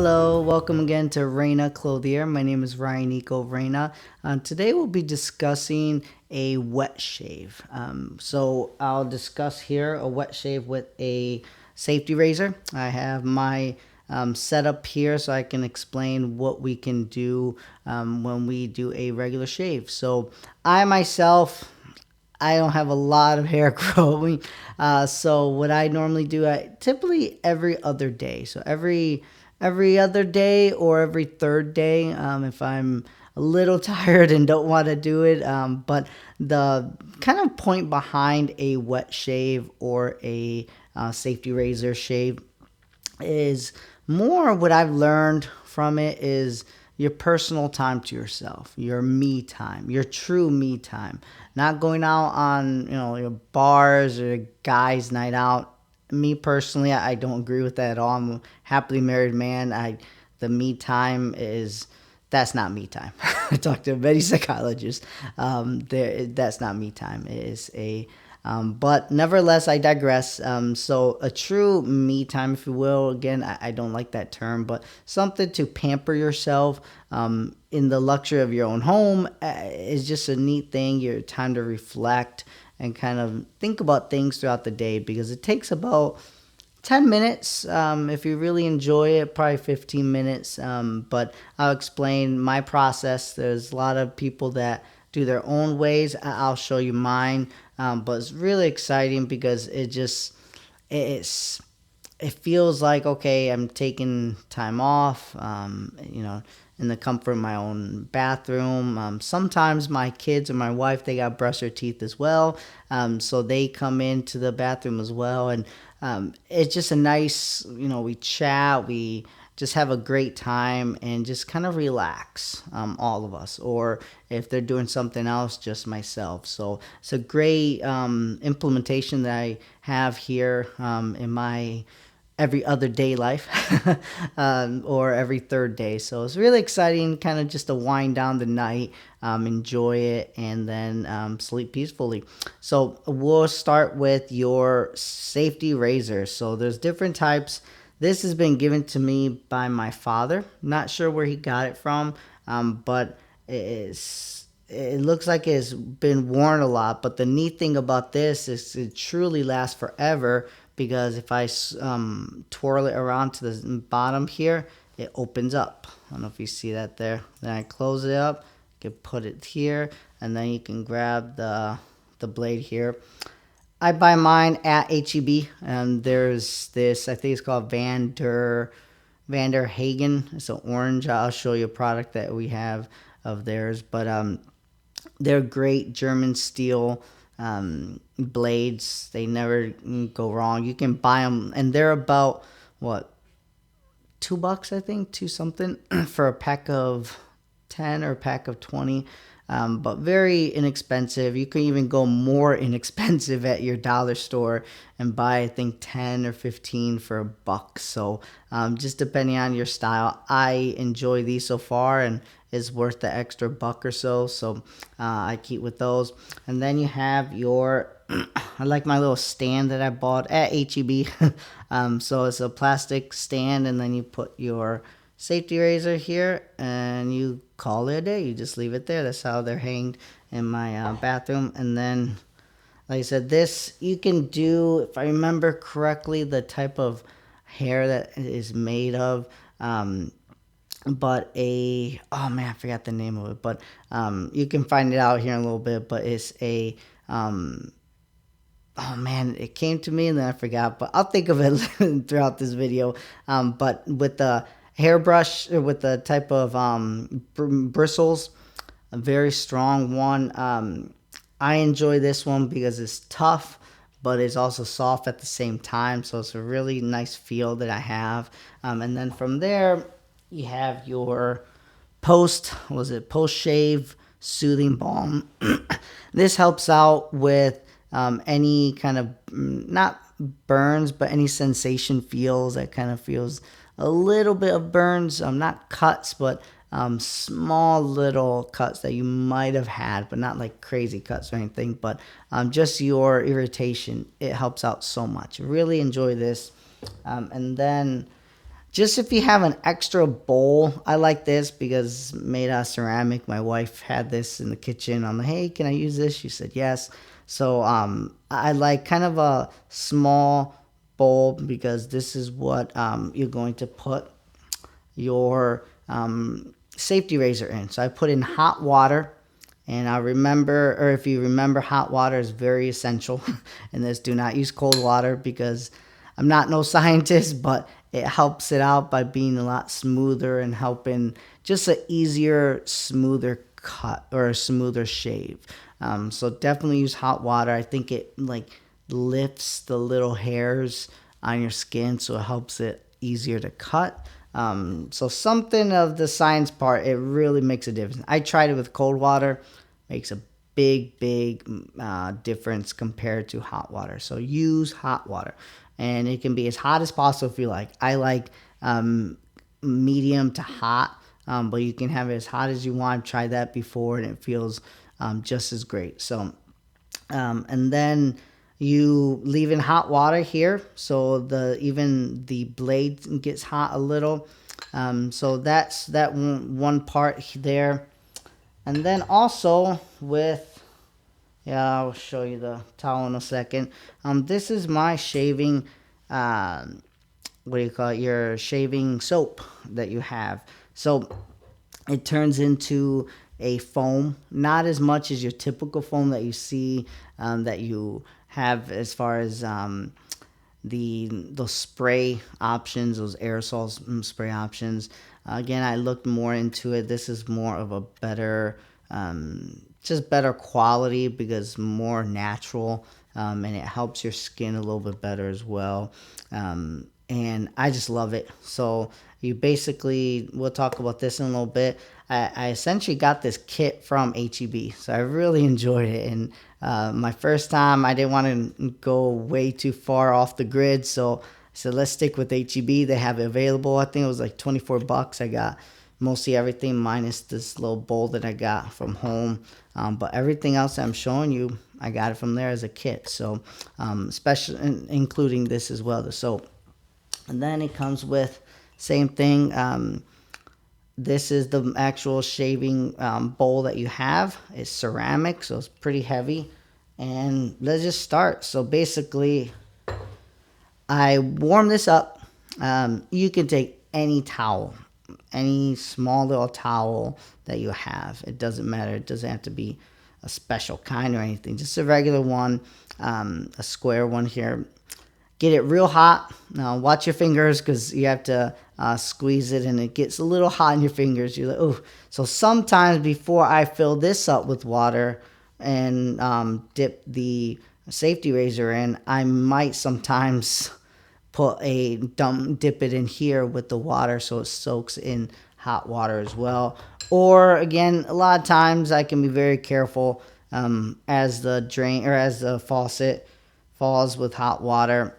Hello, welcome again to Reyna Clothier. My name is Reyna. Today we'll be discussing a wet shave. So I'll discuss here a wet shave with a safety razor. I have my setup here so I can explain what we can do when we do a regular shave. So I myself, I don't have a lot of hair growing. So what I normally do, I typically every other day. So every other day or every third day, if I'm a little tired and don't want to do it. But the kind of point behind a wet shave or a safety razor shave is more what I've learned from it is your personal time to yourself, your me time, your true me time. Not going out on, your bars or guys' night out. Me personally, I don't agree with that at all. I'm a happily married man. The me time is that's not me time. I talked to many psychologists. That's not me time. It is a but nevertheless, I digress. So a true me time, if you will. Again, I don't like that term, but something to pamper yourself in the luxury of your own home is just a neat thing. Your time to reflect and kind of think about things throughout the day because it takes about 10 minutes if you really enjoy it, probably 15 minutes. But I'll explain my process. There's a lot of people that do their own ways. I'll show you mine. But it's really exciting because it's it feels like, okay, I'm taking time off, in the comfort of my own bathroom. Sometimes my kids or my wife, they got to brush their teeth as well. So they come into the bathroom as well. And it's just a nice, we chat, we just have a great time and just kind of relax, all of us. Or if they're doing something else, just myself. So it's a great implementation that I have here in my every other day life or every third day. So it's really exciting, kind of just to wind down the night, enjoy it, and then sleep peacefully. So we'll start with your safety razor. So there's different types. This has been given to me by my father. Not sure where he got it from, but it looks like it's been worn a lot. But the neat thing about this is it truly lasts forever because if I twirl it around to the bottom here, it opens up. I don't know if you see that there. Then I close it up, you can put it here, and then you can grab the blade here. I buy mine at HEB, and there's this, I think it's called Vander Hagen. It's an orange. I'll show you a product that we have of theirs, but they're great German steel blades. They never go wrong. You can buy them, and they're about what, $2, I think, two something for a pack of 10 or a pack of 20. But very inexpensive. You can even go more inexpensive at your dollar store and buy, I think, 10 or 15 for $1. So just depending on your style. I enjoy these so far and it's worth the extra $1 or so. So I keep with those. And then you have your, I like my little stand that I bought at HEB. So it's a plastic stand, and then you put your safety razor here and you call it a day. You just leave it there. That's how they're hanged in my bathroom. And then, like I said, this you can do, if I remember correctly, the type of hair that it is made of. But oh man, I forgot the name of it. But you can find it out here in a little bit. But it's a oh man, it came to me and then I forgot. But I'll think of it throughout this video. But with the hairbrush, with the type of bristles, a very strong one. I enjoy this one because it's tough, but it's also soft at the same time. So it's a really nice feel that I have. And then from there, you have your post shave soothing balm. This helps out with any kind of not burns, but any sensation feels that kind of feels a little bit of burns, not cuts, but small little cuts that you might have had, but not like crazy cuts or anything, but just your irritation. It helps out so much. Really enjoy this. And then Just if you have an extra bowl, I like this because made out of ceramic. My wife had this in the kitchen. I'm like, hey, can I use this? She said yes. So I like kind of a small bowl because this is what you're going to put your safety razor in. So I put in hot water. And I remember, or if you remember, hot water is very essential in this. Do not use cold water because I'm not no scientist, but it helps it out by being a lot smoother and helping just an easier, smoother cut or a smoother shave. So definitely use hot water. I think it like lifts the little hairs on your skin, so it helps it easier to cut. So something of the science part, it really makes a difference. I tried it with cold water, makes a big difference compared to hot water. So use hot water, and it can be as hot as possible if you like. I like medium to hot, but you can have it as hot as you want. I've tried that before, and it feels just as great. So and then you leave in hot water here, so even the blade gets hot a little. So that's that one part there. And then also with, yeah, I'll show you the towel in a second. This is my shaving, what do you call it? Your shaving soap that you have. So it turns into a foam, not as much as your typical foam that you see, that you have as far as those spray options, those aerosol spray options. Again, I looked more into it. This is more of a better, just better quality because more natural, and it helps your skin a little bit better as well. And I just love it. So you basically, we'll talk about this in a little bit. I essentially got this kit from HEB, so I really enjoyed it. And my first time, I didn't want to go way too far off the grid, so I said, let's stick with HEB. They have it available. I think it was like 24 bucks. I got mostly everything minus this little bowl that I got from home. But everything else I'm showing you, I got it from there as a kit. So especially including this as well, the soap. And then it comes with same thing. This is the actual shaving bowl that you have. It's ceramic, so it's pretty heavy. And let's just start. So basically, I warm this up. You can take any towel, any small little towel that you have. It doesn't matter. It doesn't have to be a special kind or anything. Just a regular one, a square one here. Get it real hot. Now watch your fingers because you have to squeeze it, and it gets a little hot in your fingers. You're like, oh. So sometimes before I fill this up with water and dip the safety razor in, I might sometimes dip it in here with the water so it soaks in hot water as well. Or again, a lot of times I can be very careful as the drain or as the faucet falls with hot water.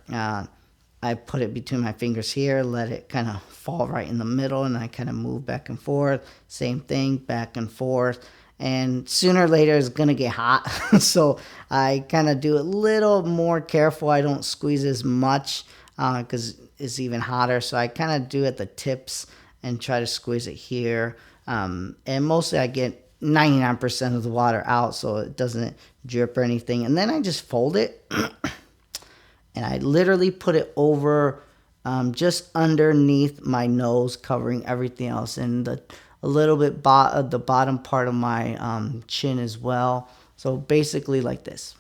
I put it between my fingers here, let it kind of fall right in the middle, and I kind of move back and forth. Same thing, back and forth. And sooner or later it's gonna get hot. So I kind of do it a little more careful. I don't squeeze as much because it's even hotter. So I kind of do at the tips and try to squeeze it here. And mostly I get 99% of the water out so it doesn't drip or anything. And then I just fold it and I literally put it over just underneath my nose, covering everything else, and a little bit the bottom part of my chin as well. So basically like this.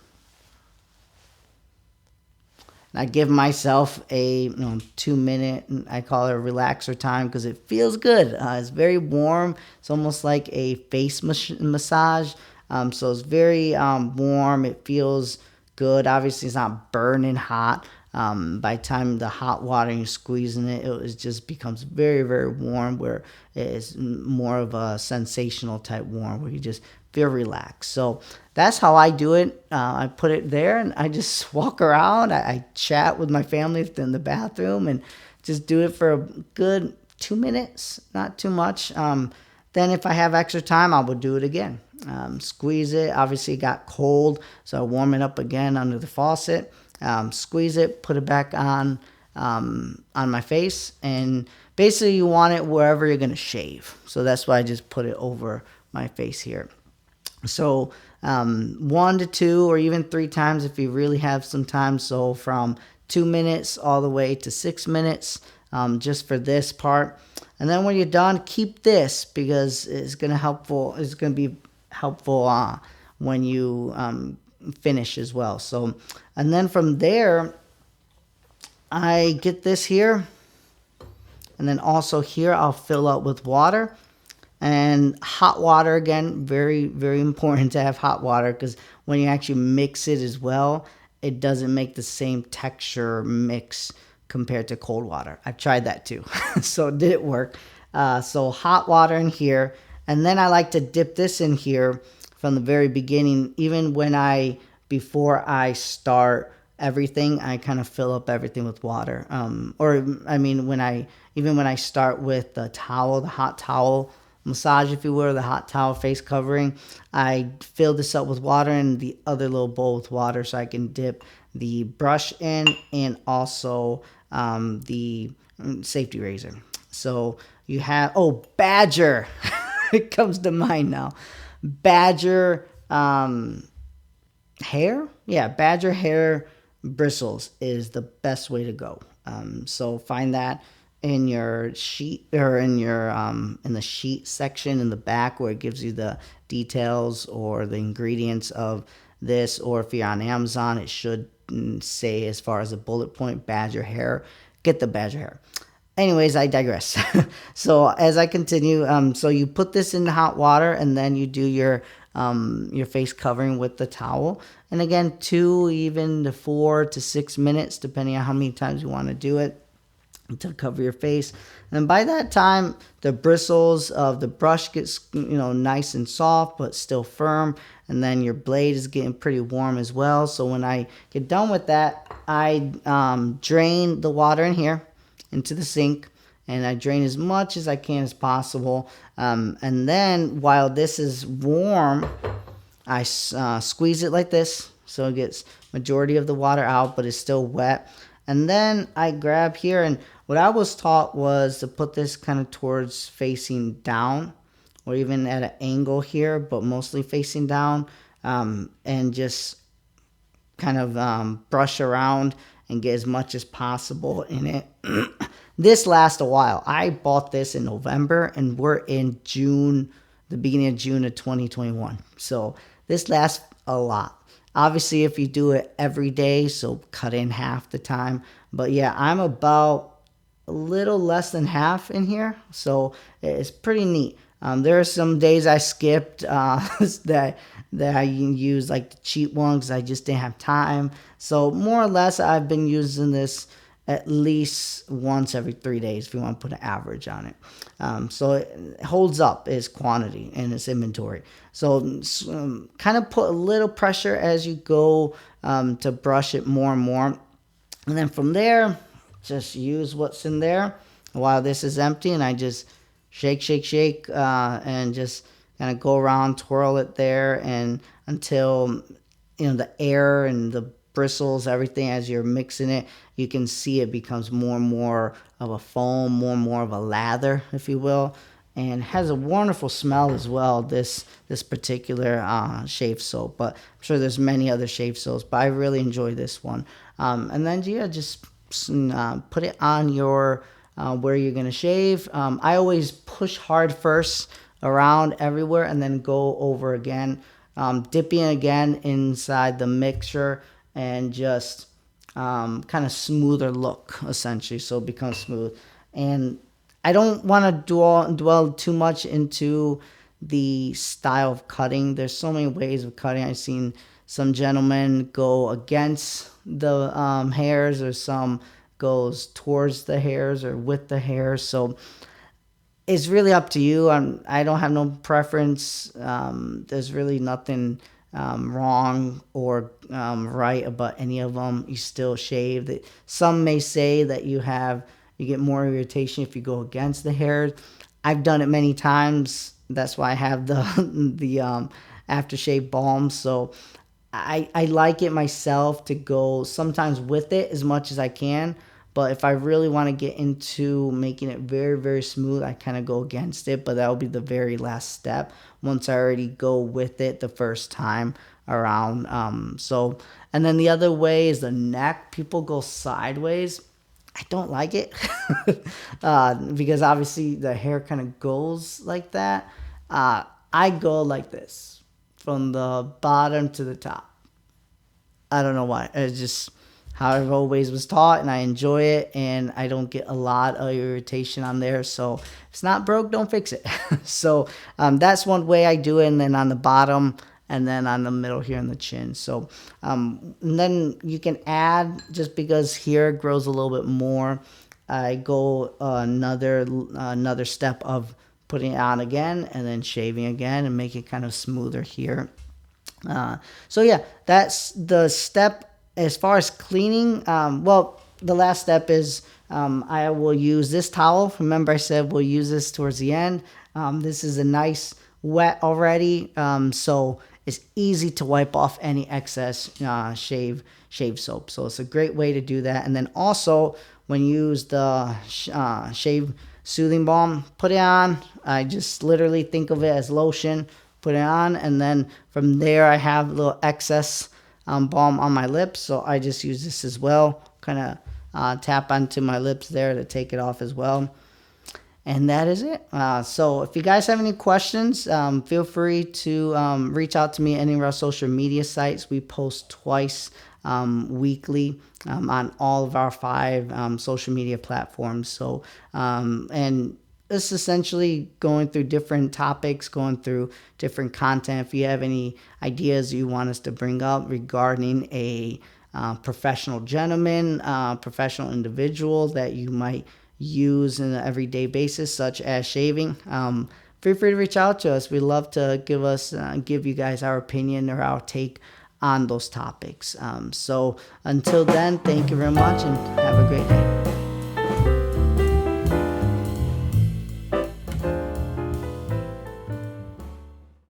And I give myself a 2-minute, I call it a relaxer time because it feels good. It's very warm. It's almost like a face massage. So it's very warm. It feels good. Obviously, it's not burning hot. By the time the hot water and you're squeezing it, it just becomes very, very warm, where it's more of a sensational type warm where you just feel relaxed. So that's how I do it. I put it there and I just walk around. I chat with my family in the bathroom and just do it for a good 2 minutes, not too much. Then if I have extra time, I will do it again. Squeeze it. Obviously it got cold, so I warm it up again under the faucet. Squeeze it, put it back on my face, and basically you want it wherever you're going to shave. So that's why I just put it over my face here. So 1 to 2 or even 3 times if you really have some time. So from 2 minutes all the way to 6 minutes, just for this part. And then when you're done, keep this because it's gonna helpful. It's gonna be helpful when you finish as well. So, and then from there, I get this here, and then also here I'll fill up with water. And hot water, again, very, very important to have hot water because when you actually mix it as well, it doesn't make the same texture mix compared to cold water. I've tried that too. So did it work? So hot water in here. And then I like to dip this in here from the very beginning. Even before I start everything, I kind of fill up everything with water. Or I mean, when I start with the towel, the hot towel, massage, if you will, the hot towel face covering, I fill this up with water and the other little bowl with water so I can dip the brush in and also the safety razor. So you have, badger. It comes to mind now. Badger hair. Yeah, badger hair bristles is the best way to go. So find that in your sheet or in the sheet section in the back where it gives you the details or the ingredients of this, or if you're on Amazon, it should say as far as a bullet point, badger hair. Get the badger hair. Anyways, I digress. So as I continue, so you put this in the hot water and then you do your face covering with the towel. And again, 2 even to 4 to 6 minutes, depending on how many times you want to do it, to cover your face. And by that time, the bristles of the brush gets nice and soft but still firm, and then your blade is getting pretty warm as well. So when I get done with that, I drain the water in here into the sink, and I drain as much as I can as possible. And then while this is warm, I squeeze it like this so it gets majority of the water out but it's still wet. And then I grab here, and what I was taught was to put this kind of towards facing down or even at an angle here, but mostly facing down, and just kind of brush around and get as much as possible in it. This lasts a while. I bought this in November and we're in June, the beginning of June of 2021. So this lasts a lot. Obviously, if you do it every day, so cut in half the time. But yeah, I'm about a little less than half in here, so it's pretty neat. There are some days I skipped that I used like the cheap one because I just didn't have time. So more or less, I've been using this at least once every 3 days if you want to put an average on it. So it holds up its quantity and its inventory. So kind of put a little pressure as you go to brush it more and more. And then from there, just use what's in there while this is empty. And I just shake, and just kind of go around, twirl it there, and until the air and the bristles, everything, as you're mixing it, you can see it becomes more and more of a foam, more and more of a lather, if you will, and has a wonderful smell as well, this particular shave soap. But I'm sure there's many other shave soaps, but I really enjoy this one. And then just put it on your where you're gonna shave. I always push hard first around everywhere and then go over again, dipping again inside the mixture, and just kind of smoother look, essentially, so it becomes smooth. And I don't want to dwell too much into the style of cutting. There's so many ways of cutting. I've seen some gentlemen go against the hairs, or some goes towards the hairs or with the hairs. So it's really up to you. I don't have no preference. There's really nothing wrong or right about any of them. You still shave. Some may say that you get more irritation if you go against the hairs. I've done it many times. That's why I have the aftershave balm. So I like it myself to go sometimes with it as much as I can, But if I really want to get into making it very, very smooth, I kind of go against it. But that will be the very last step once I already go with it the first time around. And then the other way is the neck. People go sideways. I don't like it because obviously the hair kind of goes like that. I go like this from the bottom to the top. I don't know why. It's just how I've always was taught, and I enjoy it, and I don't get a lot of irritation on there. So if it's not broke, don't fix it. So that's one way I do it, and then on the bottom, and then on the middle here in the chin. So and then you can add, just because here it grows a little bit more, I go another step of putting it on again and then shaving again and make it kind of smoother here. So yeah, that's the step as far as cleaning. Well, the last step is I will use this towel. Remember I said we'll use this towards the end. This is a nice wet already, so it's easy to wipe off any excess shave soap. So it's a great way to do that. And then also when you use the shave soothing balm, put it on. I just literally think of it as lotion. Put it on, and then from there I have a little excess balm on my lips, so I just use this as well. Kind of tap onto my lips there to take it off as well. And that is it. So if you guys have any questions, feel free to reach out to me at any of our social media sites. We post twice weekly on all of our 5 social media platforms. So and it's essentially going through different topics, going through different content. If you have any ideas you want us to bring up regarding a professional gentleman, professional individual that you might use in an everyday basis, such as shaving, feel free to reach out to us. We'd love to give you guys our opinion or our take on those topics. So until then, thank you very much and have a great day.